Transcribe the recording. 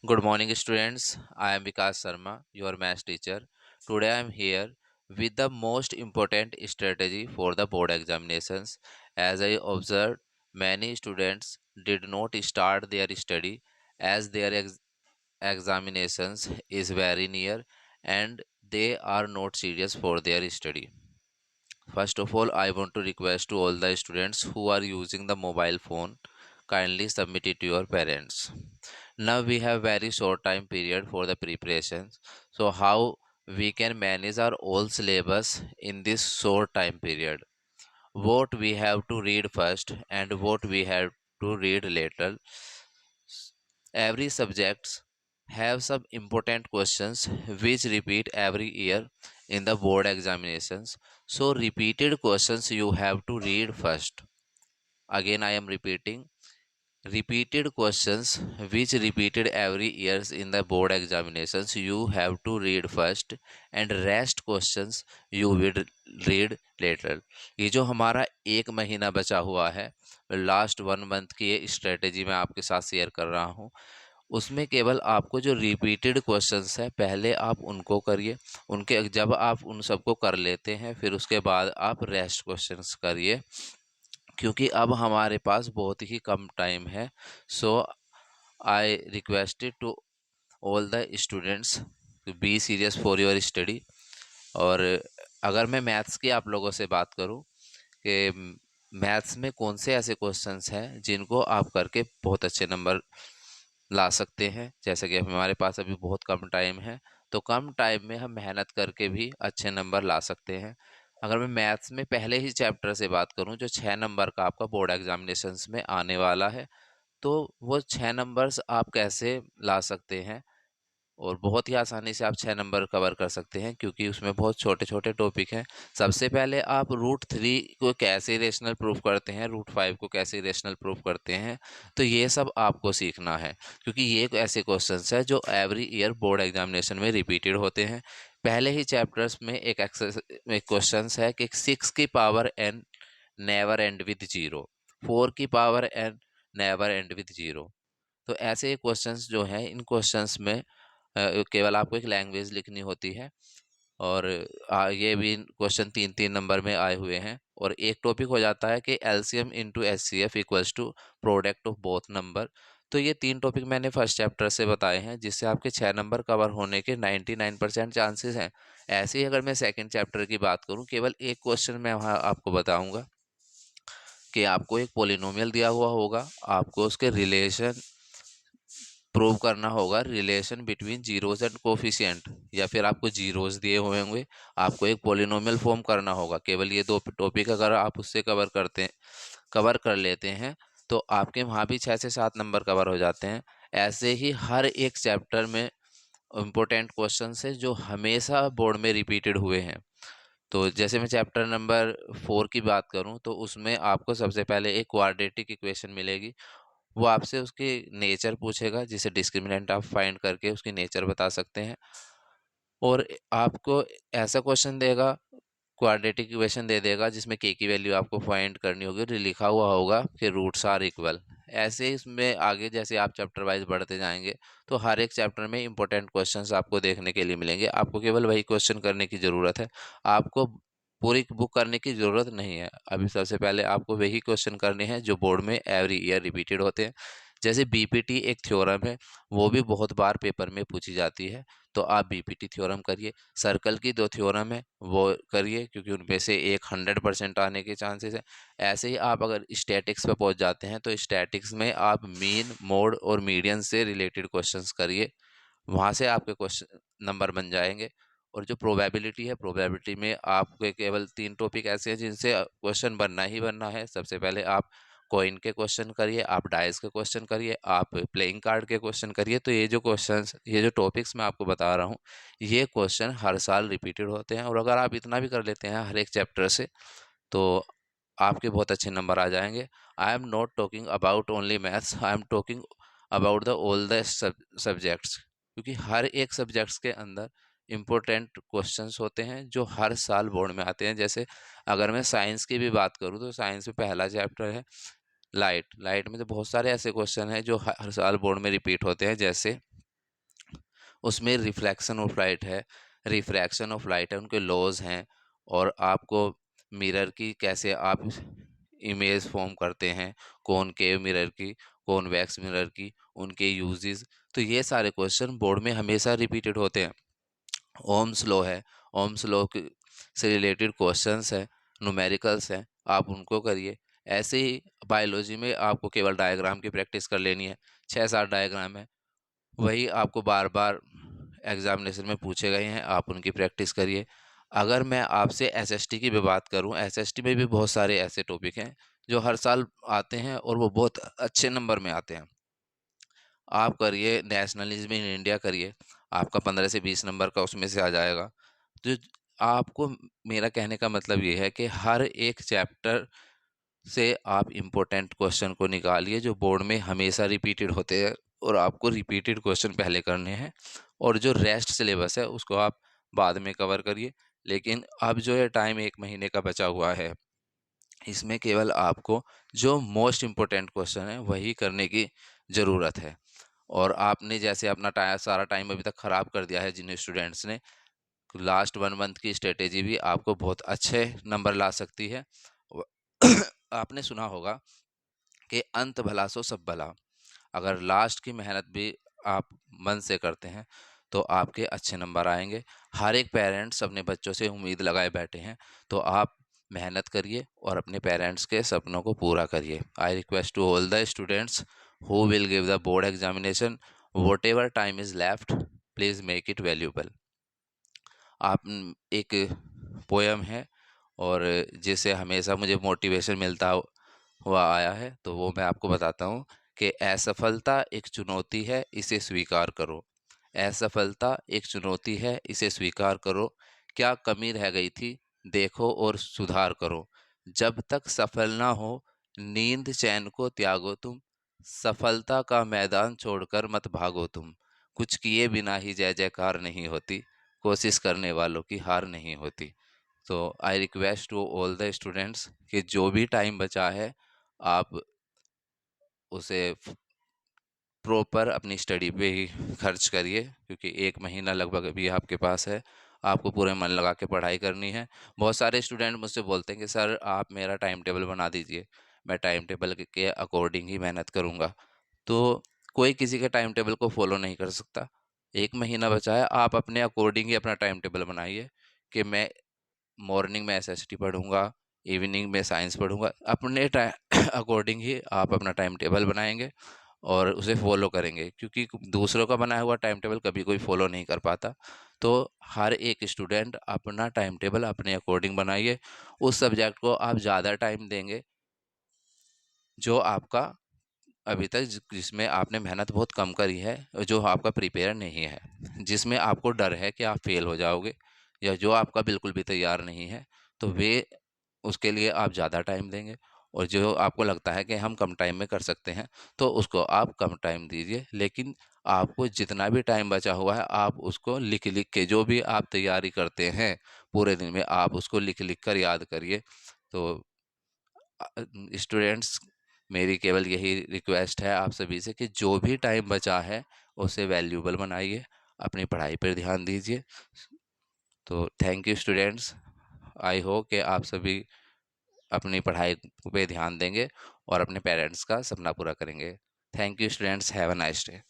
Good morning, students. I am Vikas Sharma, your math teacher. Today I am here with the most important strategy for the board examinations. As I observed, many students did not start their study as their examinations is very near and they are not serious for their study. First of all, I want to request to all the students who are using the mobile phone, kindly submit it to your parents. Now we have very short time period for the preparations. So how we can manage our all syllabus in this short time period? What we have to read first and what we have to read later. Every subjects have some important questions which repeat every year in the board examinations. So repeated questions you have to read first. Again I am repeated questions which repeated every years in the board examinations you have to read first and rest questions you will read later. ये जो हमारा एक महीना बचा हुआ है, last 1 month की ये स्ट्रेटेजी मैं आपके साथ शेयर कर रहा हूँ। उसमें केवल आपको जो रिपीटेड क्वेश्चंस है पहले आप उनको करिए। उनके जब आप उन सबको कर लेते हैं फिर उसके बाद आप रेस्ट क्वेश्चंस करिए, क्योंकि अब हमारे पास बहुत ही कम टाइम है। So I requested to all the students to be serious for your study. और अगर मैं मैथ्स की आप लोगों से बात करूं कि मैथ्स में कौन से ऐसे क्वेश्चंस हैं जिनको आप करके बहुत अच्छे नंबर ला सकते हैं, जैसे कि हमारे पास अभी बहुत कम टाइम है तो कम टाइम में हम मेहनत करके भी अच्छे नंबर ला सकते हैं। अगर मैं मैथ्स में पहले ही चैप्टर से बात करूं जो 6 नंबर का आपका बोर्ड एग्जामिनेशंस में आने वाला है, तो वो 6 नंबर्स आप कैसे ला सकते हैं और बहुत ही आसानी से आप 6 नंबर कवर कर सकते हैं, क्योंकि उसमें बहुत छोटे छोटे टॉपिक हैं। सबसे पहले आप रूट 3 को कैसे रेशनल प्रूफ करते हैं, रूट 5 को कैसे रेशनल प्रूफ करते हैं, तो ये सब आपको सीखना है, क्योंकि ये एक ऐसे क्वेश्चंस है जो एवरी ईयर बोर्ड एग्जामिनेशन में रिपीटेड होते हैं। पहले ही चैप्टर्स में एक क्वेश्चन है कि 6 की power n never and with zero, 4 की power n never and with zero. तो ऐसे क्वेश्चंस जो हैं इन क्वेश्चंस में केवल आपको एक लैंग्वेज लिखनी होती है। और ये भी क्वेश्चन 3-3 नंबर में आए हुए हैं। और एक टॉपिक हो जाता है कि LCM into HCF equals to product of both number. तो ये 3 टॉपिक मैंने फर्स्ट चैप्टर से बताए हैं, जिससे आपके 6 नंबर कवर होने के 99% चांसेस हैं। ऐसे ही अगर मैं सेकंड चैप्टर की बात करूं, केवल एक क्वेश्चन मैं वहाँ आपको बताऊंगा कि आपको एक पोलिनोमियल दिया हुआ होगा, आपको उसके रिलेशन प्रूव करना होगा, relation between zeros and coefficient, या फिर आपको जीरोस दिए हुए होंगे, आपको एक पोलिनोमियल फॉर्म करना होगा। केवल ये 2 टॉपिक अगर आप उससे कवर कर लेते हैं तो आपके वहाँ भी 6 से 7 नंबर कवर हो जाते हैं। ऐसे ही हर एक चैप्टर में इम्पोर्टेंट क्वेश्चन है जो हमेशा बोर्ड में रिपीटेड हुए हैं। तो जैसे मैं चैप्टर नंबर 4 की बात करूं तो उसमें आपको सबसे पहले एक क्वाड्रेटिक इक्वेशन मिलेगी। वो आपसे उसकी नेचर पूछेगा, जिसे डिस्क्रिमिनेंट आप फाइंड करके उसकी नेचर बता सकते हैं। और आपको ऐसा क्वेश्चन देगा, क्वाड्रेटिक इक्वेशन दे देगा जिसमें के की वैल्यू आपको फाइंड करनी होगी और लिखा हुआ होगा कि रूट्स आर इक्वल। ऐसे ही इसमें आगे जैसे आप चैप्टर वाइज बढ़ते जाएंगे तो हर एक चैप्टर में इंपॉर्टेंट क्वेश्चंस आपको देखने के लिए मिलेंगे। आपको केवल वही क्वेश्चन करने की ज़रूरत है, आपको पूरी बुक करने की ज़रूरत नहीं है। अभी सबसे पहले आपको वही क्वेश्चन करने हैं जो बोर्ड में एवरी ईयर रिपीटेड होते हैं। जैसे बीपीटी एक थ्योरम है, वो भी बहुत बार पेपर में पूछी जाती है, तो आप बीपीटी थ्योरम करिए। सर्कल की 2 थ्योरम है वो करिए, क्योंकि उनमें से एक 100% आने के चांसेस है। ऐसे ही आप अगर स्टैटिक्स पे पहुंच जाते हैं तो स्टैटिक्स में आप मीन, मोड और मीडियन से रिलेटेड क्वेश्चंस करिए, वहाँ से आपके क्वेश्चन नंबर बन जाएंगे। और जो प्रोबेबिलिटी है, प्रोबेबिलिटी में आपके केवल 3 टॉपिक ऐसे हैं जिनसे क्वेश्चन बनना ही बनना है। सबसे पहले आप कॉइन के क्वेश्चन करिए, आप डाइस के क्वेश्चन करिए, आप प्लेइंग कार्ड के क्वेश्चन करिए। तो ये जो टॉपिक्स मैं आपको बता रहा हूँ, ये क्वेश्चन हर साल रिपीटेड होते हैं। और अगर आप इतना भी कर लेते हैं हर एक चैप्टर से, तो आपके बहुत अच्छे नंबर आ जाएंगे। I am not talking about only maths, I am talking about the all the subjects, क्योंकि हर एक सब्जेक्ट्स के अंदर इम्पोर्टेंट क्वेश्चंस होते हैं जो हर साल बोर्ड में आते हैं। जैसे अगर मैं साइंस की भी बात करूँ तो साइंस में पहला चैप्टर है लाइट। लाइट में तो बहुत सारे ऐसे क्वेश्चन हैं जो हर साल बोर्ड में रिपीट होते हैं। जैसे उसमें रिफ्लेक्शन ऑफ लाइट है, रिफ्रैक्शन ऑफ लाइट है, उनके लॉज हैं, और आपको मिरर की कैसे आप इमेज फॉर्म करते हैं, कॉनकेव मिरर की, कॉन्वेक्स मिरर की, उनके यूजेस। तो ये सारे क्वेश्चन बोर्ड में हमेशा रिपीटेड होते हैं। ओम्स लॉ है, ओम्स लॉ से रिलेटेड क्वेश्चंस है, न्यूमेरिकल्स हैं, आप उनको करिए। ऐसे ही बायोलॉजी में आपको केवल डायग्राम की प्रैक्टिस कर लेनी है, 6-7 डायग्राम है, वही आपको बार बार एग्जामिनेशन में पूछे गए हैं, आप उनकी प्रैक्टिस करिए। अगर मैं आपसे एसएसटी की भी बात करूं, एसएसटी में भी बहुत सारे ऐसे टॉपिक हैं जो हर साल आते हैं और वो बहुत अच्छे नंबर में आते हैं। आप करिए नेशनलिज्म इन इंडिया करिए, आपका 15 से 20 नंबर का उसमें से आ जाएगा। तो आपको, मेरा कहने का मतलब ये है कि हर एक चैप्टर से आप इम्पोर्टेंट क्वेश्चन को निकालिए जो बोर्ड में हमेशा रिपीटेड होते हैं, और आपको रिपीटेड क्वेश्चन पहले करने हैं, और जो रेस्ट सिलेबस है उसको आप बाद में कवर करिए। लेकिन अब जो ये टाइम 1 महीने का बचा हुआ है, इसमें केवल आपको जो मोस्ट इम्पोर्टेंट क्वेश्चन है वही करने की ज़रूरत है। और आपने जैसे अपना सारा टाइम अभी तक ख़राब कर दिया है जिन स्टूडेंट्स ने, लास्ट 1 मंथ की स्ट्रेटेजी भी आपको बहुत अच्छे नंबर ला सकती है। आपने सुना होगा कि अंत भला सो सब भला। अगर लास्ट की मेहनत भी आप मन से करते हैं तो आपके अच्छे नंबर आएंगे। हर एक पेरेंट्स अपने बच्चों से उम्मीद लगाए बैठे हैं, तो आप मेहनत करिए और अपने पेरेंट्स के सपनों को पूरा करिए। I request to all the students who will give the board examination, whatever time is left, please make it valuable. आप एक पोयम है, और जिससे हमेशा मुझे मोटिवेशन मिलता हुआ आया है, तो वो मैं आपको बताता हूँ कि असफलता एक चुनौती है, इसे स्वीकार करो। असफलता एक चुनौती है, इसे स्वीकार करो। क्या कमी रह गई थी, देखो और सुधार करो। जब तक सफल ना हो, नींद चैन को त्यागो तुम। सफलता का मैदान छोड़कर मत भागो तुम। कुछ किए बिना ही जय जयकार नहीं होती, कोशिश करने वालों की हार नहीं होती। तो I request to all the students कि जो भी टाइम बचा है, आप उसे प्रॉपर अपनी स्टडी पे ही खर्च करिए, क्योंकि 1 महीना लगभग अभी आपके पास है। आपको पूरे मन लगा के पढ़ाई करनी है। बहुत सारे स्टूडेंट मुझसे बोलते हैं कि सर आप मेरा टाइम टेबल बना दीजिए, मैं टाइम टेबल के अकॉर्डिंग ही मेहनत करूँगा। तो कोई किसी के टाइम टेबल को फॉलो नहीं कर सकता। 1 महीना बचा है, आप अपने अकॉर्डिंग ही अपना टाइम टेबल बनाइए कि मैं मॉर्निंग में एसएसटी पढ़ूंगा, इवनिंग में साइंस पढ़ूंगा। अपने टाइम अकॉर्डिंग ही आप अपना टाइम टेबल बनाएंगे और उसे फॉलो करेंगे, क्योंकि दूसरों का बनाया हुआ टाइम टेबल कभी कोई फॉलो नहीं कर पाता। तो हर एक स्टूडेंट अपना टाइम टेबल अपने अकॉर्डिंग बनाइए। उस सब्जेक्ट को आप ज़्यादा टाइम देंगे जो आपका अभी तक जिसमें आपने मेहनत बहुत कम करी है, जो आपका प्रिपेयर नहीं है, जिसमें आपको डर है कि आप फेल हो जाओगे, या जो आपका बिल्कुल भी तैयार नहीं है, तो वे उसके लिए आप ज़्यादा टाइम देंगे। और जो आपको लगता है कि हम कम टाइम में कर सकते हैं, तो उसको आप कम टाइम दीजिए। लेकिन आपको जितना भी टाइम बचा हुआ है, आप उसको लिख लिख के, जो भी आप तैयारी करते हैं पूरे दिन में, आप उसको लिख लिख कर याद करिए। तो स्टूडेंट्स, मेरी केवल यही रिक्वेस्ट है आप सभी से कि जो भी टाइम बचा है उसे वैल्यूबल बनाइए, अपनी पढ़ाई पर ध्यान दीजिए। तो thank you students. I hope कि आप सभी अपनी पढ़ाई पे ध्यान देंगे और अपने पेरेंट्स का सपना पूरा करेंगे। Thank you students, have a nice day.